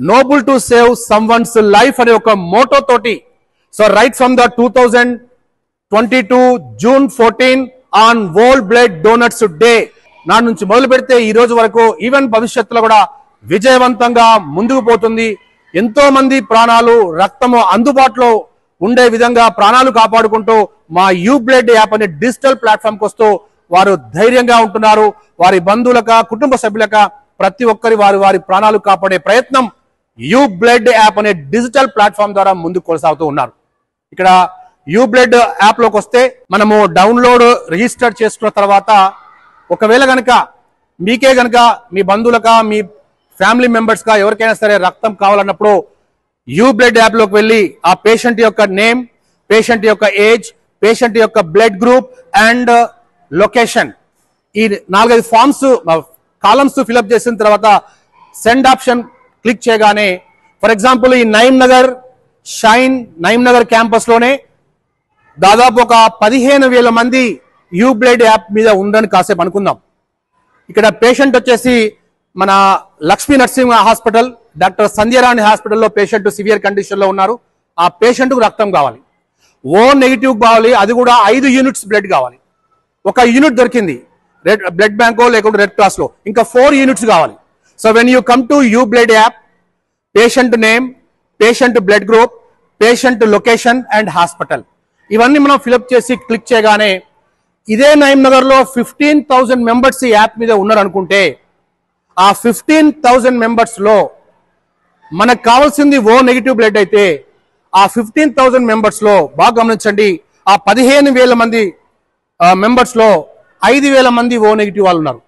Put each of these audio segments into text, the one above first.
Nobel to save someone's life అనే ఒక motto తోటి so right from the 2022 June 14 on world blood donors day నాటి నుంచి మొదలు పెడితే ఈ రోజు వరకు ఈవెన్ భవిష్యత్తులో కూడా విజయవంతంగా ముందుకు పోతుంది. ఎంతో మంది ప్రాణాలు రక్తము అందుబాటులో ఉండే విధంగా ప్రాణాలు కాపాడుకుంటూ మా యూ బ్లడ్ యాప్ అనే డిజిటల్ ప్లాట్ఫామ్కి వస్తూ వారు ధైర్యంగా ఉంటున్నారు. వారి బంధువులక కుటుంబ సభ్యులక ప్రతి ఒక్కరి వారి ప్రాణాలు కాపాడే ప్రయత్నం యూ బ్లడ్ యాప్ అనే డిజిటల్ ప్లాట్ఫామ్ ద్వారా ముందుకు కొనసాగుతూ ఉన్నారు. ఇక్కడ యూ బ్లడ్ యాప్ లోకి వస్తే మనము డౌన్లోడ్ రిజిస్టర్ చేసుకున్న తర్వాత ఒకవేళ గనక మీకే గనక మీ బంధువులక మీ ఫ్యామిలీ మెంబర్స్ గా ఎవరికైనా సరే రక్తం కావాలన్నప్పుడు యూ బ్లడ్ యాప్ లోకి వెళ్ళి ఆ పేషెంట్ యొక్క నేమ్, పేషెంట్ యొక్క ఏజ్, పేషెంట్ యొక్క బ్లడ్ గ్రూప్ అండ్ లొకేషన్ ఈ 4-5 ఫామ్స్ కాలమ్స్ ఫిల్అప్ చేసిన తర్వాత సెండ్ ఆప్షన్ క్లిక్ చేయగానే ఫర్ ఎగ్జాంపుల్ ఈ షైన్ నైమ్ నగర్ క్యాంపస్ లోనే దాదాపు ఒక 15,000 మంది యూ బ్లడ్ యాప్ మీద ఉందని కాసేపు అనుకుందాం. ఇక్కడ పేషెంట్ వచ్చేసి మన లక్ష్మీ నరసింహ హాస్పిటల్, డాక్టర్ సంధ్యారాణి హాస్పిటల్లో పేషెంట్ సివియర్ కండిషన్ లో ఉన్నారు. ఆ పేషెంట్ కు రక్తం కావాలి, ఓ నెగిటివ్ కావాలి, అది కూడా 5 యూనిట్స్ బ్లడ్ కావాలి. ఒక యూనిట్ దొరికింది రెడ్ బ్లడ్ బ్యాంకో లేకుంటే రెడ్ క్రాస్ లో, ఇంకా 4 యూనిట్స్ కావాలి. So when you come to you blood app, patient name, patient blood group, patient location and hospital ఇవన్నీ మనం ఫిలప్ చేసి క్లిక్ చేయగానే ఇదే నైమ్ నగర్ లో 15,000 మెంబర్స్ ఈ యాప్ మీద ఉన్నారు అనుకుంటే ఆ 15,000 మెంబర్స్ లో మనకు కావాల్సింది ఓ నెగిటివ్ బ్లడ్ అయితే ఆ 15,000 మెంబర్స్ లో బాగా గమనించండి, ఆ 15,000 మంది మెంబర్స్ లో 5,000 మంది ఓ నెగిటివ్ వాళ్ళు ఉన్నారు.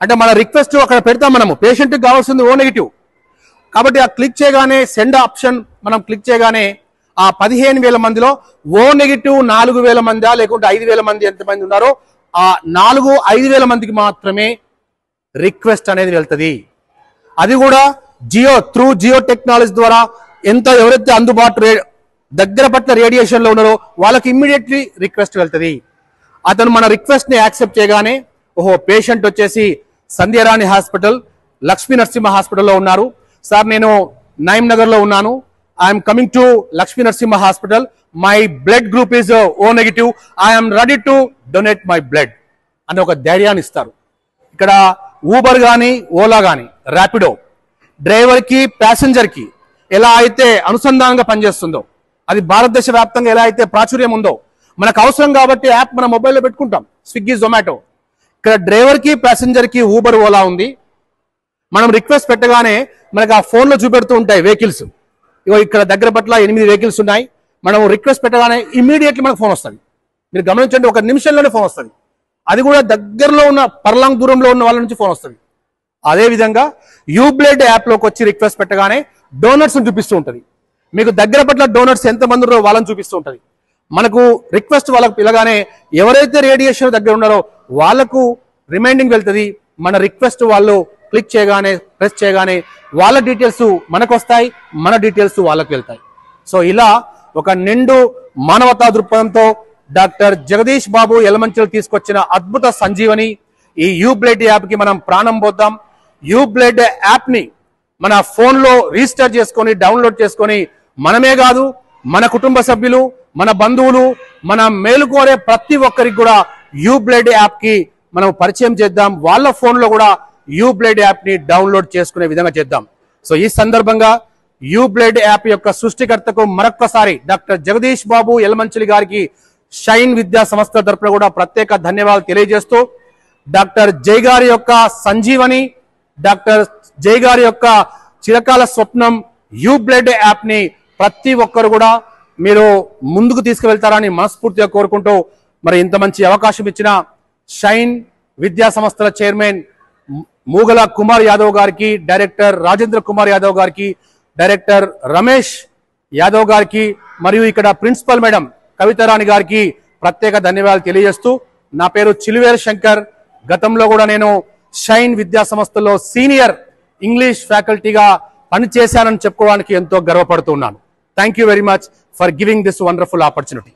అంటే మన రిక్వెస్ట్ అక్కడ పెడతాం, మనము పేషెంట్ కి కావాల్సింది ఓ నెగిటివ్ కాబట్టి ఆ క్లిక్ చేయగానే సెండ్ ఆప్షన్ మనం క్లిక్ చేయగానే ఆ 15,000 మందిలో ఓ నెగిటివ్ 4,000 మందా లేకుంటే 5,000 మంది ఎంతమంది ఉన్నారో ఆ 5,000 మందికి మాత్రమే రిక్వెస్ట్ అనేది వెళ్తుంది. అది కూడా జియో టెక్నాలజీ ద్వారా ఎవరైతే అందుబాటు దగ్గర పట్ల రేడియేషన్ లో ఉన్నారో వాళ్ళకి ఇమ్మీడియట్లీ రిక్వెస్ట్ వెళ్తుంది. అతను మన రిక్వెస్ట్ ని యాక్సెప్ట్ చేయగానే ఓహో పేషెంట్ వచ్చేసి సంధ్యారాణి హాస్పిటల్, లక్ష్మీ నరసింహ హాస్పిటల్లో ఉన్నారు, సార్ నేను నైమ్ నగర్ లో ఉన్నాను, I'm coming to Lakshmi Narasimha hospital, my blood group is O negative, I'm ready to donate my blood అని ఒక ధైర్యాన్ని ఇస్తారు. ఇక్కడ ఊబర్ కానీ ఓలా కానీ ర్యాపిడో డ్రైవర్ కి ప్యాసింజర్ కి ఎలా అయితే అనుసంధానంగా పనిచేస్తుందో, అది భారతదేశ వ్యాప్తంగా ఎలా అయితే ప్రాచుర్యం ఉందో, మనకు అవసరం కాబట్టి యాప్ మన మొబైల్లో పెట్టుకుంటాం, స్విగ్గీ జొమాటో. ఇక్కడ డ్రైవర్ కి ప్యాసింజర్ కి ఊబర్ ఓలా ఉంది. మనం రిక్వెస్ట్ పెట్టగానే మనకు ఆ ఫోన్ లో చూపెడుతూ ఉంటాయి వెహికల్స్, ఇగో ఇక్కడ దగ్గర పట్ల 8 వెహికల్స్ ఉన్నాయి. మనం రిక్వెస్ట్ పెట్టగానే ఇమీడియట్లీ మనకు ఫోన్ వస్తుంది. మీరు గమనించండి, 1 నిమిషంలోనే ఫోన్ వస్తుంది. అది కూడా దగ్గరలో ఉన్న పర్లాంగ్ దూరంలో ఉన్న వాళ్ళ నుంచి ఫోన్ వస్తుంది. అదే విధంగా యూ బ్లడ్ యాప్ లోకి వచ్చి రిక్వెస్ట్ పెట్టగానే డోనర్స్ చూపిస్తూ ఉంటుంది. మీకు దగ్గర పట్ల డోనర్స్ ఎంతమంది ఉన్నారో వాళ్ళని చూపిస్తూ ఉంటుంది. మనకు రిక్వెస్ట్ వాళ్ళకు పిలగానే ఎవరైతే రేడియేషన్ దగ్గర ఉన్నారో వాళ్లకు రిమైండింగ్ వెళ్తుంది. మన రిక్వెస్ట్ వాళ్ళు క్లిక్ చేయగానే ప్రెస్ చేయగానే వాళ్ళ డీటెయిల్స్ మనకు వస్తాయి, మన డీటెయిల్స్ వాళ్ళకి వెళ్తాయి. సో ఇలా ఒక నిండు మానవతా దృక్పథంతో డాక్టర్ జగదీష్ బాబు యలమంచిలు తీసుకొచ్చిన అద్భుత సంజీవని ఈ యూ బ్లడ్ యాప్ కి మనం ప్రాణం పోద్దాం. యూ బ్లడ్ యాప్ ని మన ఫోన్ లో రిజిస్టర్ చేసుకొని డౌన్లోడ్ చేసుకొని మనమే కాదు మన కుటుంబ సభ్యులు, మన బంధువులు, మన మేలు కోరే ప్రతి ఒక్కరికి కూడా యూ బ్లడ్ యాప్ కి మనం పరిచయం చేద్దాం. వాళ్ళ ఫోన్ లో కూడా యూ బ్లడ్ యాప్ ని డౌన్లోడ్ చేసుకునే విధంగా చేద్దాం. సో ఈ సందర్భంగా యూ బ్లడ్ యాప్ యొక్క సృష్టికర్తకు మరొక్కసారి డాక్టర్ జగదీష్ బాబు యలమంచిలి గారికి షైన్ విద్యా సంస్థ తరపున కూడా ప్రత్యేక ధన్యవాదాలు తెలియజేస్తూ, డాక్టర్ జై గారి యొక్క సంజీవని, డాక్టర్ జై గారి యొక్క చిరకాల స్వప్నం యూ బ్లడ్ యాప్ ని ప్రతి ఒక్కరు కూడా మీరు ముందుకు తీసుకువెళ్తారని మనస్ఫూర్తిగా కోరుకుంటూ, మరి ఇంత మంచి అవకాశం ఇచ్చిన షైన్ విద్యా సంస్థల చైర్మన్ మూగల కుమార్ యాదవ్ గారికి, డైరెక్టర్ రాజేంద్ర కుమార్ యాదవ్ గారికి, డైరెక్టర్ రమేష్ యాదవ్ గారికి మరియు ఇక్కడ ప్రిన్సిపల్ మేడం కవితారాణి గారికి ప్రత్యేక ధన్యవాదాలు తెలియజేస్తూ, నా పేరు చిలువేరు శంకర్. గతంలో కూడా నేను షైన్ విద్యా సంస్థలో సీనియర్ ఇంగ్లీష్ ఫ్యాకల్టీగా పనిచేశానని చెప్పుకోవడానికి ఎంతో గర్వపడుతున్నాను. Thank you very much for giving this wonderful opportunity.